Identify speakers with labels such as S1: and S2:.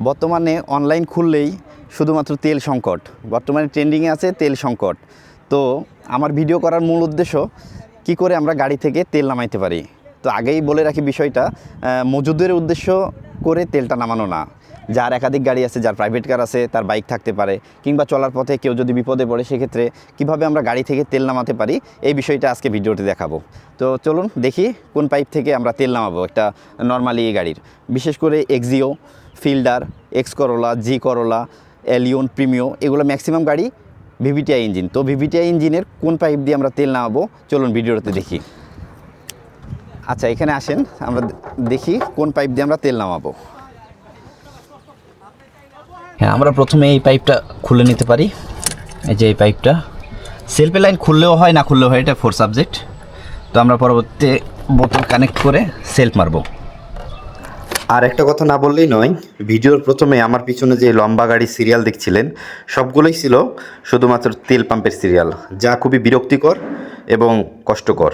S1: বর্তমানে অনলাইন খুললেই শুধুমাত্র তেল সংকট, বর্তমানে ট্রেন্ডিংয়ে আছে তেল সংকট। তো আমার ভিডিও করার মূল উদ্দেশ্য কি করে আমরা গাড়ি থেকে তেল নামাইতে পারি। তো আগেই বলে রাখি বিষয়টা, মজুদের উদ্দেশ্য করে তেলটা নামানো না। যার একাধিক গাড়ি আছে, যার প্রাইভেট কার আছে, তার বাইক থাকতে পারে, কিংবা চলার পথে কেউ যদি বিপদে পড়ে, সেক্ষেত্রে কীভাবে আমরা গাড়ি থেকে তেল নামাতে পারি এই বিষয়টা আজকে ভিডিওতে দেখাবো। তো চলুন দেখি কোন পাইপ থেকে আমরা তেল নামাবো একটা নর্মালি গাড়ির। বিশেষ করে এক্সিও, ফিল্ডার, এক্স করোলা, জি করোলা, এলিয়ন, প্রিমিও, এগুলো ম্যাক্সিমাম গাড়ি ভিভিটিআই ইঞ্জিন। তো ভিভিটিআই ইঞ্জিনের কোন পাইপ দিয়ে আমরা তেল নামাবো চলুন ভিডিওতে দেখি। আচ্ছা, এখানে আসেন, আমরা দেখি কোন পাইপ দিয়ে আমরা তেল নামাবো। হ্যাঁ, আমরা প্রথমে এই পাইপটা খুলে নিতে পারি। এই যে এই পাইপটা সেলফে লাইন খুললেও হয়, না খুললেও হয়, এটা 4 সাবজেক্ট। তো আমরা পরবর্তীতে বোতল কানেক্ট করে সেলফ মারবো।
S2: আর একটা কথা না বললেই নয়, ভিডিওর প্রথমে আমার পিছনে যে লম্বা গাড়ি সিরিয়াল দেখছিলেন সবগুলোই ছিল শুধুমাত্র তেল পাম্পের সিরিয়াল, যা খুবই বিরক্তিকর এবং কষ্টকর।